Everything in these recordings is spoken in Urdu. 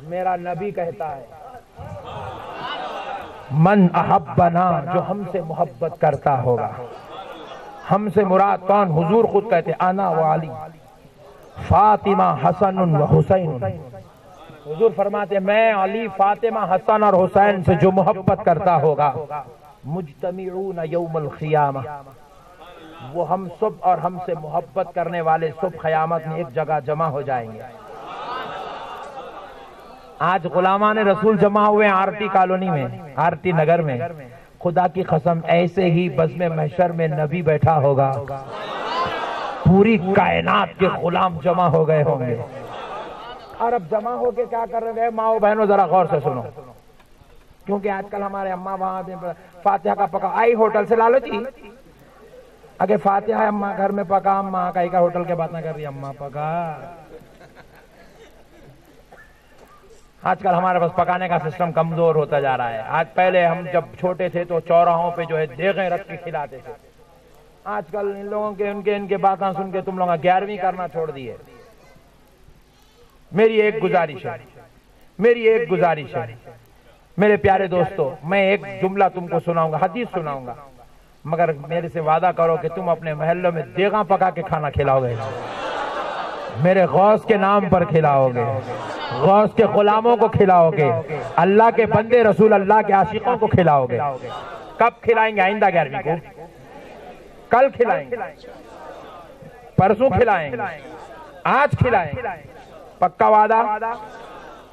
میرا نبی کہتا ہے من احبنا، جو ہم سے محبت کرتا ہوگا. ہم سے مراد کون؟ حضور خود کہتے انا و علی فاطمہ حسن و حسین. حضور فرماتے میں علی، فاطمہ، حسن اور حسین سے جو محبت کرتا ہوگا مجتمعون یوم القیامہ، وہ ہم سب اور ہم سے محبت کرنے والے سب قیامت میں ایک جگہ جمع ہو جائیں گے. آج غلامان رسول جمع ہوئے آر ٹی کالونی میں، آر ٹی نگر میں. خدا کی قسم ایسے ہی بزم محشر میں نبی بیٹھا ہوگا، پوری کائنات کے غلام جمع ہو گئے ہوں گے. اور اب جمع ہو کے کیا کر رہے ہیں ماؤ بہنوں؟ ذرا غور سے سنو، کیونکہ آج کل ہمارے اماں وہاں فاتحہ کا پکا آئی ہوٹل سے لالو جی، اگر فاتحہ اماں گھر میں پکا، اماں کہیں کا ہوٹل کے بات نہ کر رہی، اماں پکا. آج کل ہمارے پاس پکانے کا سسٹم کمزور ہوتا جا رہا ہے. آج پہلے ہم جب چھوٹے تھے تو چوراہوں پہ جو ہے دیگیں رکھ کے کھلاتے تھے. آج کل ان لوگوں کے ان کے باتیں سن کے تم لوگوں 11ویں کرنا چھوڑ دیے. میری ایک گزارش ہے میرے پیارے دوستو، میں ایک جملہ تم کو سناؤں گا، حدیث سناؤں گا، مگر میرے سے وعدہ کرو کہ تم اپنے محلوں میں دیگاں پکا کے کھانا کھلاؤ گے، میرے غوث کے نام پر کھلاؤ گے، غوث کے غلاموں کو کھلاؤ گے، اللہ کے بندے رسول اللہ کے عاشقوں کو کھلاؤ گے. کب کھلائیں گے؟ آئندہ 11ویں کو. کل کھلائیں گے، پرسوں کھلائیں گے، آج کھلائیں گے، پکا وعدہ؟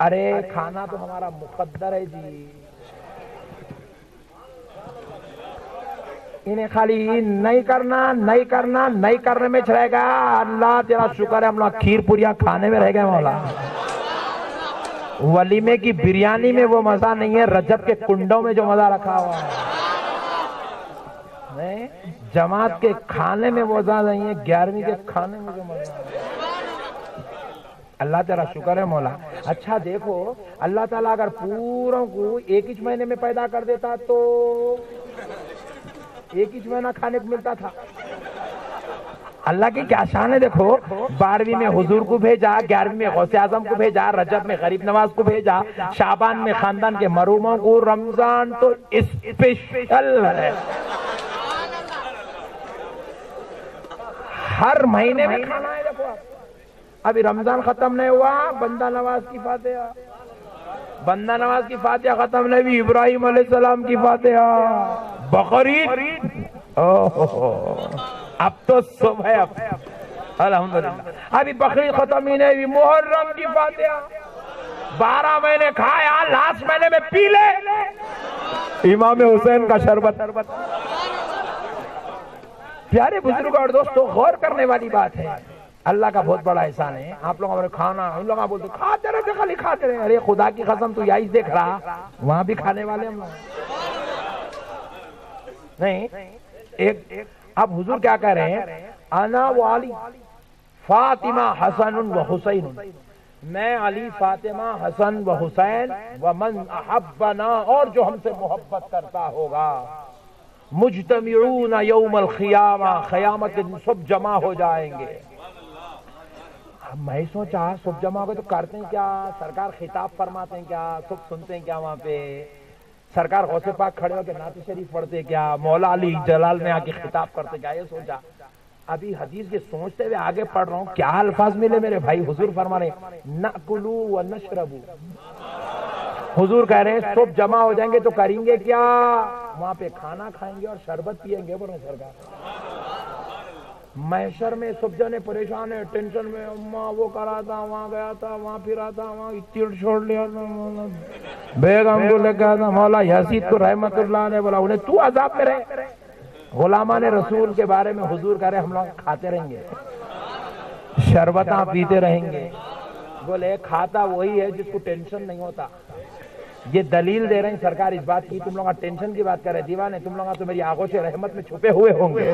ارے کھانا تو ہمارا مقدر ہے جی. انہیں خالی نہیں کرنے میں رہے گا. اللہ تیرا شکر ہے ہم لوگ کھیر پوریا کھانے میں رہ گئے مولا. ولیمے کی بریانی میں وہ مزہ نہیں ہے رجب کے کنڈوں میں جو مزہ رکھا ہوا ہے. جماعت کے کھانے میں وہ مزہ نہیں ہے 11ویں کے کھانے میں جو مزہ ہے. اللہ تیرا شکر ہے مولا. اچھا دیکھو، اللہ تعالیٰ اگر پوروں کو ایک ہی مہینے میں پیدا کر دیتا تو ایک ہی مہینہ کھانے کو ملتا تھا. اللہ کی کیا شان ہے. دیکھو 12ویں میں حضور کو بھیجا، 11ویں میں غوث اعظم کو بھیجا، رجب میں غریب نواز کو بھیجا، شعبان میں خاندان کے محروموں کو، رمضان تو اسپیشل ہے. ہر مہینے میں کھانا ہے. دیکھو ابھی رمضان ختم نہیں ہوا، بندہ نواز کی فاتحہ ختم نہیں ہوئی، ابراہیم علیہ السلام کی فاتحہ، بقرعید اب تو صبح ہے. اب الحمدللہ ابھی بقرعید ختم ہی نہیں ہوئی، محرم کی فاتحہ. 12 مہینے کھایا، لاسٹ مہینے میں پی لے امام حسین کا شربت. پیارے بزرگ اور دوستو، غور کرنے والی بات ہے. اللہ کا بہت بڑا احسان ہے. آپ لوگوں نے کھانا، ان لوگوں بولتے کھاتے رہتے، خالی کھاتے رہے. ارے خدا کی قسم تو یہی دیکھ رہا، وہاں بھی کھانے والے ہم لوگ نہیں. اب حضور کیا کہہ رہے ہیں؟ انا و علی فاطمہ حسن و حسین، میں علی، فاطمہ، حسن و حسین، ومن احبنا، اور جو ہم سے محبت کرتا ہوگا، مجتمعون یوم القیامہ، قیامت کے دن سب جمع ہو جائیں گے. میں سوچا سب جمع ہو گئے تو کرتے ہیں کیا؟ سرکار خطاب فرماتے ہیں کیا؟ سب سنتے ہیں کیا وہاں پہ؟ سرکار غوث پاک کھڑے ہو کے نعت شریف پڑھتے کیا؟ مولا علی جلال میں آ کے خطاب کرتے کیا؟ یہ سوچا. ابھی حدیث کے سوچتے ہوئے آگے پڑھ رہا ہوں، کیا الفاظ ملے میرے بھائی. حضور فرما رہے ہیں نأکلوا ونشربوا. حضور کہہ رہے ہیں سب جمع ہو جائیں گے تو کریں گے کیا؟ وہاں پہ کھانا کھائیں گے اور شربت پیئیں گے. بولے سرکار محشر میں سب جنے پریشان ہے، ٹینشن میں، اماں وہ کرا تھا، وہاں گیا تھا، وہاں پھرا تھا، وہاں چڑ چھوڑ لیا تھا، بیگم کو لے گیا تھا. مولا یزید کو رحمت اللہ نے بولا انہیں تو عذاب میں رہے. غلامان رسول کے بارے میں حضور کہہ رہے ہم لوگ کھاتے رہیں گے، شربتاں پیتے رہیں گے. بولے کھاتا وہی ہے جس کو ٹینشن نہیں ہوتا. یہ دلیل دے رہے ہیں سرکار اس بات کی. تم لوگ ٹینشن کی بات کر رہے دیوانے، تم لوگ تو میری آغوش رحمت میں چھپے ہوئے ہوں گے.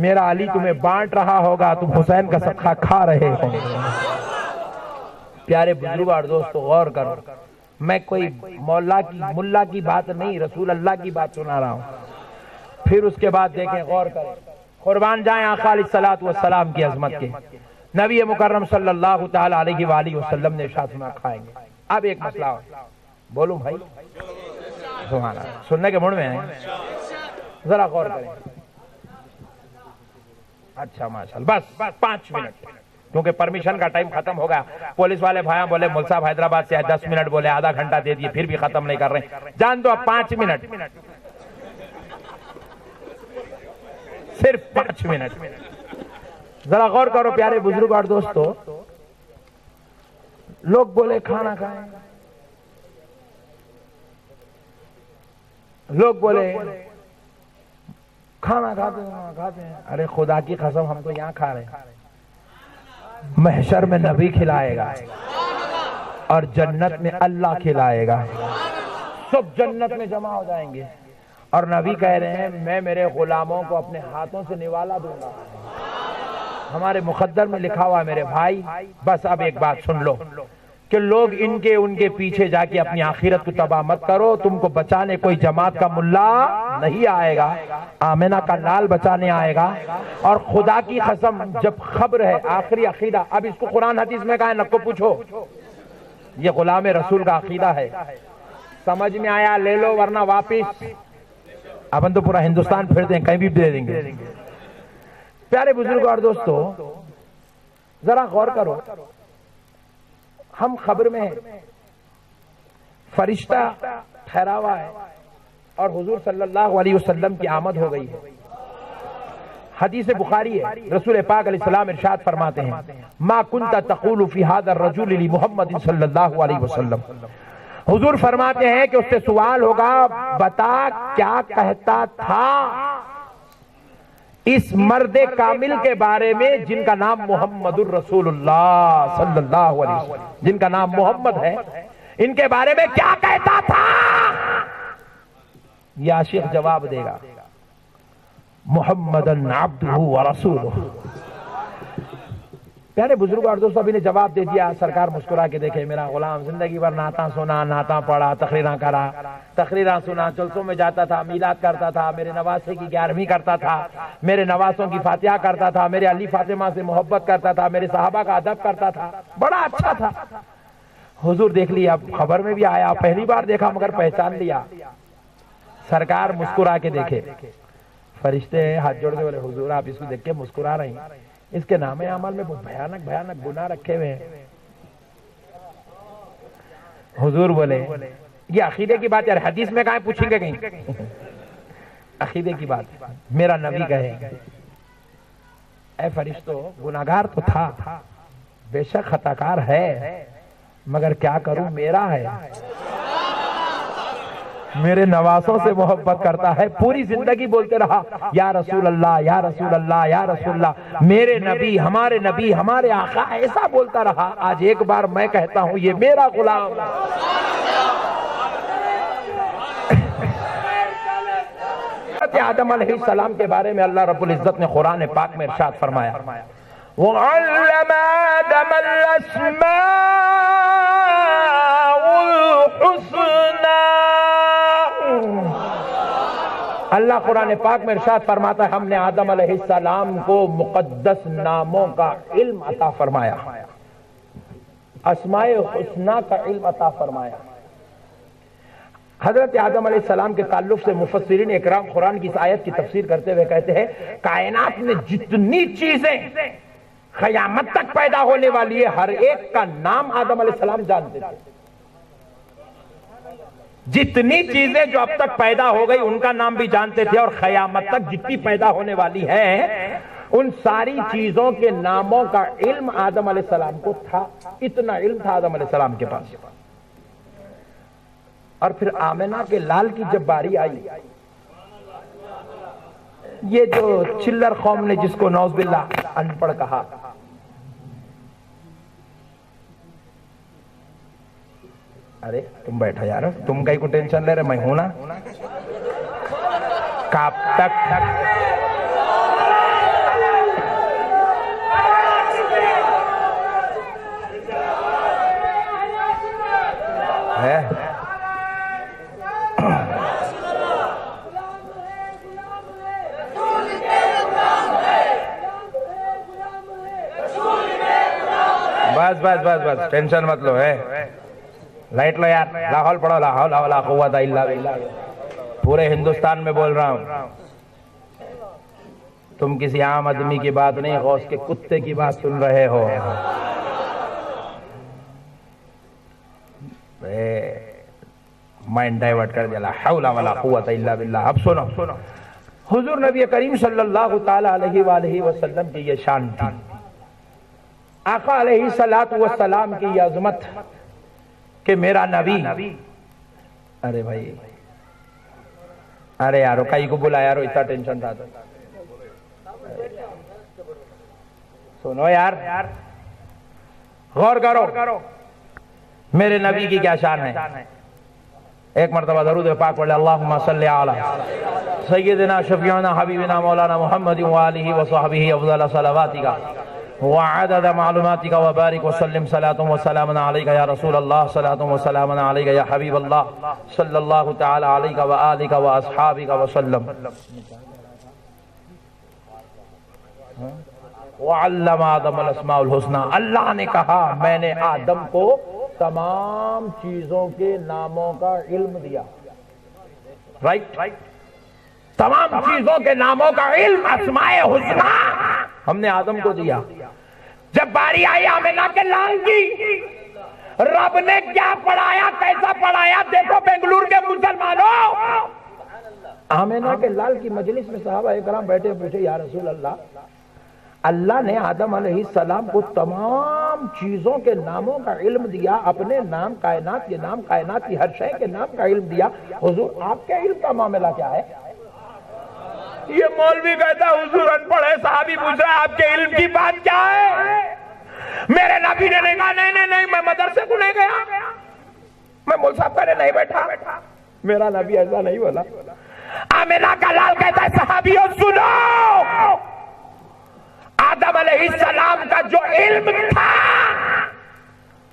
میرا علی تمہیں بانٹ رہا ہوگا، تم حسین کا صدقہ کھا رہے ہوں گے. پیارے بزرگ اور دوستو غور کرو، میں کوئی ملا کی بات نہیں، رسول اللہ کی بات سنا رہا ہوں. پھر اس کے بعد دیکھیں، غور کریں، قربان جائیں آقا علیہ الصلوۃ والسلام کی عظمت کے. نبی مکرم صلی اللہ تعالی علیہ وآلہ وسلم نے ارشاد فرمایا کھائیں گے۔ اب ایک مسئلہ ہو، بولوں بھائی؟ سبحان اللہ، سننے کے موڈ میں ہیں؟ ذرا غور کریں۔ اچھا ماشاءاللہ، بس 5 منٹ، کیونکہ پرمیشن کا ٹائم ختم ہو گیا۔ پولیس والے بھائیاں بولے مول صاحب حیدرآباد سے 10 منٹ بولے، آدھا گھنٹہ دے دیے، پھر بھی ختم نہیں کر رہے۔ جان دو اب 5 منٹ، صرف 5 منٹ۔ ذرا غور کرو پیارے بزرگ اور دوستو، لوگ بولے کھانا کھائیں، لوگ بولے کھانا کھاتے ہیں۔ ارے خدا کی قسم ہم تو یہاں کھا رہے ہیں، محشر میں نبی کھلائے گا اور جنت میں اللہ کھلائے گا، سب جنت میں جمع ہو جائیں گے، اور نبی کہہ رہے ہیں میں میرے غلاموں کو اپنے ہاتھوں سے نوالا دوں گا۔ ہمارے مقدر میں لکھا ہوا ہے میرے بھائی۔ بس اب ایک بات سن لو کہ لوگ ان کے پیچھے جا کے اپنی آخرت کو تباہ مت کرو، تم کو بچانے کوئی جماعت کا ملا نہیں آئے گا، آمنہ کا لال بچانے آئے گا۔ اور خدا کی قسم جب خبر ہے آخری عقیدہ، اب اس کو قرآن حدیث میں کہا ہے، نکو پوچھو، یہ غلام رسول کا عقیدہ ہے، سمجھ میں آیا لے لو ورنہ واپس۔ اپن تو پورا ہندوستان پھرتے ہیں، کہیں بھی دے دیں گے۔ پیارے بزرگ اور دوستو ذرا غور کرو، ہم خبر میں ہیں، فرشتہ ٹھہرا ہوا ہے اور حضور صلی اللہ علیہ وسلم کی آمد ہو گئی ہے۔ حدیث بخاری ہے، رسول پاک علیہ السلام ارشاد فرماتے ہیں ما کنت تقول فی هذا الرجل لمحمد صلی اللہ علیہ وسلم۔ حضور فرماتے ہیں کہ اس سے سوال ہوگا بتا کیا کہتا تھا اس مرد کامل کے بارے میں جن کا نام محمد الرسول اللہ صلی اللہ علیہ وسلم، جن کا نام محمد ہے، ان کے بارے میں کیا کہتا تھا؟ یہ عاشق جواب دے گا محمدن عبدہ ورسولہ۔ پیارے بزرگ اور دوستو ابھی نے جواب دے دیا، سرکار مسکرا کے دیکھے میرا غلام زندگی بھر نعتاں سنا، نعتاں پڑھا، تقریراں کرا، تقریراں سنا، جلسوں میں جاتا تھا، میلاد کرتا تھا، میرے نواسے کی 11ویں کرتا تھا، میرے نواسوں کی فاتحہ کرتا تھا، میرے علی فاطمہ سے محبت کرتا تھا، میرے صحابہ کا ادب کرتا تھا، بڑا اچھا تھا۔ حضور دیکھ لیا، خبر میں بھی آیا، پہلی بار دیکھا مگر پہچان لیا۔ سرکار مسکرا کے دیکھے، فرشتے ہاتھ جوڑ کے بولے حضور آپ اس کو دیکھ کے مسکرا رہے ہیں، اس کے نام عمل میں بھیانک بھیانک گناہ رکھے ہوئے ہیں۔ حضور بولے یہ عقیدے کی بات ہے، حدیث میں کہاں پوچھیں گے کہیں، عقیدے کی بات میرا نبی کہے اے فرشتو گناہگار تو تھا، بے شک خطاکار ہے، مگر کیا کروں میرا ہے، میرے نواسوں سے محبت کرتا ہے، پوری زندگی بولتے رہا یا رسول اللہ یا رسول اللہ یا رسول اللہ، میرے نبی ہمارے آقا، ایسا بولتا رہا۔ آج ایک بار میں کہتا ہوں یہ میرا غلام۔ آدم علیہ السلام کے بارے میں اللہ رب العزت نے قرآن پاک میں ارشاد فرمایا وَعَلَّمَ آدَمَ الْأَسْمَاءَ الْحُسْنَى۔ اللہ قرآن پاک میں ارشاد فرماتا ہے ہم نے آدم علیہ السلام کو مقدس ناموں کا علم عطا فرمایا، اسماء حسنہ کا علم عطا فرمایا۔ حضرت آدم علیہ السلام کے تعلق سے مفسرین اکرام قرآن کی اس آیت کی تفسیر کرتے ہوئے کہتے ہیں کائنات میں جتنی چیزیں قیامت تک پیدا ہونے والی ہے ہر ایک کا نام آدم علیہ السلام جانتے تھے۔ جتنی چیزیں جو اب تک پیدا ہو گئی ان کا نام بھی جانتے تھے، اور قیامت تک جتنی پیدا ہونے والی ہے ان ساری چیزوں کے ناموں کا علم آدم علیہ السلام کو تھا۔ اتنا علم تھا آدم علیہ السلام کے پاس۔ اور پھر آمنہ کے لال کی جب باری آئی، یہ جو چلر قوم نے جس کو نعوذ باللہ ان پڑھ کہا، ارے تم بیٹھا یار، تم کہیں کو ٹینشن لے رہے، میں ہوں نا، کب تک ہے بس بس بس ٹینشن مت لو ہے. لائٹ لو یار. لا حول پڑھو لا حول ولا قوت الا باللہ. پورے ہندوستان میں بول رہا ہوں. تم کسی عام آدمی کی بات نہیں، غوث کے کتے کی بات سن رہے ہو. مائنڈ ڈائیورٹ کر دیا. لا حول ولا قوت الا باللہ. اب سنو، حضور نبی کریم صلی اللہ تعالی علیہ وآلہ وسلم کی یہ شان تھی. آقا علیہ السلام کی یہ عظمت کہ میرا نبی. ارے بھائی، ارے یارو کئی کو بلا یارو، اتنا ٹینشن تھا. سنو یار، غور کرو میرے نبی کی کیا شان ہے. ایک مرتبہ درود پاک پڑھ لے. اللہم صلی علی سیدنا شفیعنا حبیبنا مولانا محمد وآلہ وصحبہ افضل صلواتک وعدد معلوماتک وبارک وسلم. صلاۃ وسلام علیک یا رسول اللہ، صلاۃ وسلام علیک یا حبیب اللہ، صلی اللہ تعالی علیک وآلک واصحابک وسلم. وعلم آدم الاسماء الحسنى. اللہ نے کہا میں نے آدم کو تمام چیزوں کے ناموں کا علم دیا. رائٹ، تمام چیزوں کے ناموں کا علم، اسماء حسنى ہم نے آدم کو دیا. جب باری آئی آمنہ کے لال کی، رب نے کیا پڑھایا، کیسا پڑھایا؟ دیکھو بنگلور کے مسلمانوں، آمنہ کے لال کی مجلس میں صحابہ اکرام بیٹھے پوچھے یا رسول اللہ، اللہ نے آدم علیہ السلام کو تمام چیزوں کے ناموں کا علم دیا، اپنے نام، کائنات کے نام، کائنات کی ہر شے کے نام کا علم دیا، حضور آپ کے علم کا معاملہ کیا ہے؟ یہ مولوی کہتا حضور ان پڑھ ہے، صحابی پوچھ رہا ہے آپ کے علم کی بات کیا ہے؟ میرے نبی نے نہیں کہا نہیں میں مدرسے کو نہیں گیا، میں مول صاحب کا نہیں بیٹھا. میرا نبی ایسا نہیں بولا. آمنہ کا لال کہتا ہے صحابیوں سنو، آدم علیہ السلام کا جو علم تھا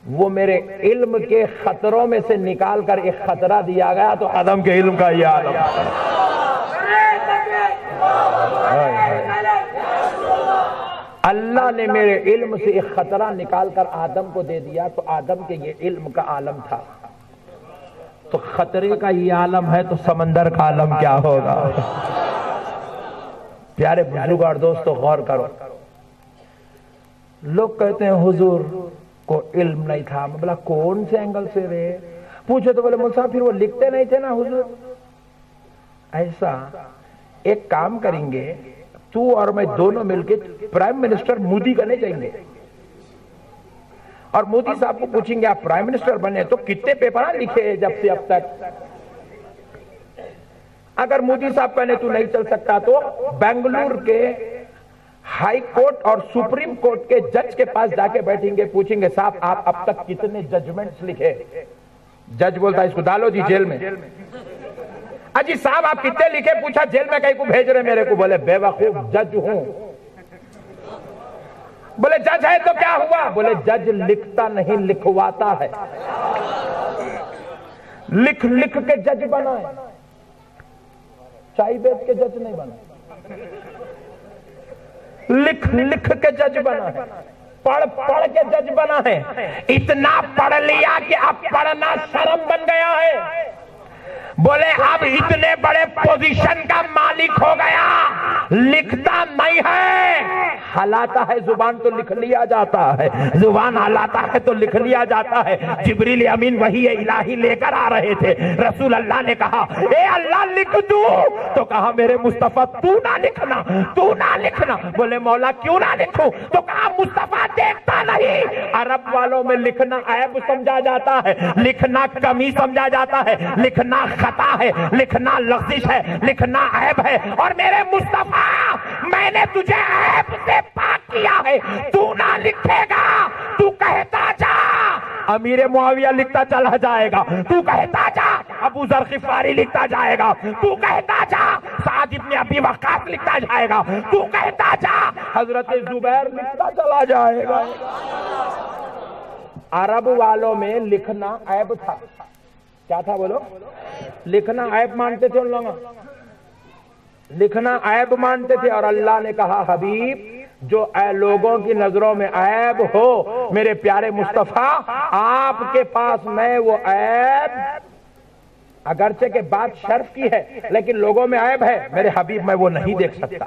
وہ میرے علم کے خطروں میں سے نکال کر ایک خطرہ دیا گیا، تو آدم کے علم کا یہ عالم. اللہ نے میرے علم سے ایک خطرہ نکال کر آدم کو دے دیا، تو آدم کے یہ علم کا عالم تھا. تو خطرے کا یہ عالم ہے تو سمندر کا عالم کیا ہوگا؟ پیارے بزرگ اور دوستو غور کرو. لوگ کہتے ہیں حضور کو علم نہیں تھا. میں بولا کون سے اینگل سے رہے؟ پوچھے تو بولے مصعب پھر وہ لکھتے نہیں تھے نا حضور. ایسا ایک کام کریں گے، تو اور میں دونوں مل کے پرائم منسٹر مودی کرنے جائیں گے، اور مودی صاحب کو پوچھیں گے آپ پرائم منسٹر بنے تو کتنے پیپر لکھے جب سے اب تک؟ اگر مودی صاحب کہنے تو نہیں چل سکتا تو بنگلور کے ہائی کورٹ اور سپریم کورٹ کے جج کے پاس جا کے بیٹھیں گے، پوچھیں گے صاحب آپ اب تک کتنے ججمنٹس لکھے؟ جج بولتا ہے اس کو ڈالو جی جیل میں. اجی صاحب آپ کتنے لکھے؟ پوچھا جیل میں کہیں کو بھیج رہے میرے کو. بولے بے وقوف جج ہوں. بولے جج ہے تو کیا ہوا؟ بولے جج لکھتا نہیں لکھواتا ہے. لکھ لکھ کے جج بنا ہے، چائے بیچ کے جج نہیں بنا. لکھ لکھ کے جج بنا ہے، پڑھ پڑھ کے جج بنا ہے. اتنا پڑھ لیا کہ اب پڑھنا شرم بن گیا ہے. بولے اب اتنے بڑے پوزیشن کا مالک ہو گیا، لکھتا نہیں ہے، ہلاتا ہے زبان تو لکھ لیا جاتا ہے، زبان ہلاتا ہے تو لکھ لیا جاتا ہے. جبریل امین وحی الہی لے کر آ رہے تھے، رسول اللہ نے کہا اے اللہ لکھ دوں، تو کہا میرے مصطفیٰ تو نہ لکھنا، تو نہ لکھنا. بولے مولا کیوں نہ لکھوں؟ تو کہا مصطفیٰ دیکھتا نہیں. عرب والوں میں لکھنا عیب سمجھا جاتا ہے، لکھنا کمی سمجھا جاتا ہے، لکھنا خطا ہے، لکھنا لغزش ہے، لکھنا عیب ہے. اور میرے مصطفیٰ میں نے تجھے عیب سے پاک کیا ہے، تو نہ لکھے گا. تو کہتا جا، امیر معاویہ لکھتا چلا جائے گا. تو کہتا جا، ابو ذر غفاری لکھتا جائے گا. تو کہتا جا، سعد ابن ابی وقاص لکھتا جائے گا. تو کہتا جا، حضرت زبیر لکھتا چلا جائے گا. عرب والوں میں لکھنا عیب تھا. کیا تھا بولو؟ لکھنا عیب مانتے تھے ان لوگ، لکھنا عیب مانتے تھے. اور اللہ نے کہا حبیب جو لوگوں کی نظروں میں عیب ہو، میرے پیارے مصطفیٰ آپ کے پاس میں وہ عیب، اگرچہ کہ بات شرف کی ہے لیکن لوگوں میں عیب ہے، میرے حبیب میں وہ نہیں دیکھ سکتا،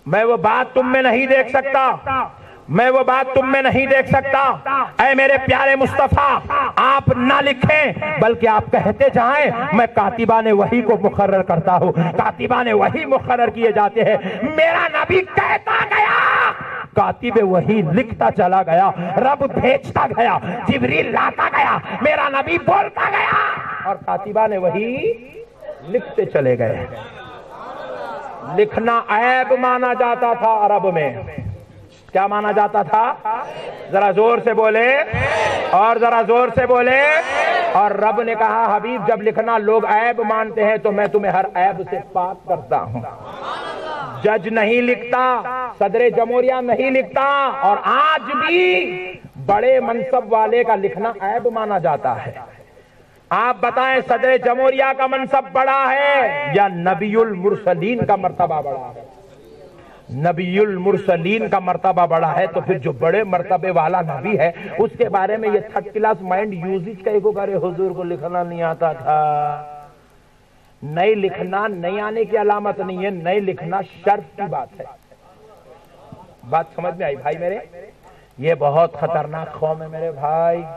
میں وہ بات تم میں نہیں دیکھ سکتا، میں وہ بات تم میں نہیں دیکھ سکتا۔ اے میرے پیارے مصطفیٰ آپ نہ لکھیں بلکہ آپ کہتے جائیں، میں کاتبان وحی کو مقرر کرتا ہوں، کاتبان وحی مقرر کیے جاتے ہیں، میرا نبی کہتا گیا، کاتب وحی لکھتا چلا گیا، رب بھیجتا گیا، جبریل لاتا گیا، میرا نبی بولتا گیا اور کاتبان وحی لکھتے چلے گئے۔ لکھنا عیب مانا جاتا تھا عرب میں، کیا مانا جاتا تھا؟ ذرا زور سے بولے اور ذرا زور سے بولے۔ اور رب نے کہا حبیب جب لکھنا لوگ عیب مانتے ہیں تو میں تمہیں ہر عیب سے پاک کرتا ہوں۔ جج نہیں لکھتا، صدر جمہوریہ نہیں لکھتا، اور آج بھی بڑے منصب والے کا لکھنا عیب مانا جاتا ہے۔ آپ بتائیں صدر جمہوریہ کا منصب بڑا ہے یا نبی المرسلین کا مرتبہ بڑا ہے؟ نبی المرسلین کا مرتبہ بڑا ہے، تو پھر جو بڑے مرتبے والا نبی ہے اس کے بارے میں یہ تھرڈ کلاس مائنڈ یوزج کا ایک کرے حضور کو لکھنا نہیں آتا تھا۔ نہیں لکھنا نہیں آنے کی علامت نہیں ہے، نہیں لکھنا شرف کی بات ہے۔ بات سمجھ میں آئی بھائی میرے؟ یہ بہت خطرناک قوم ہے میرے بھائی۔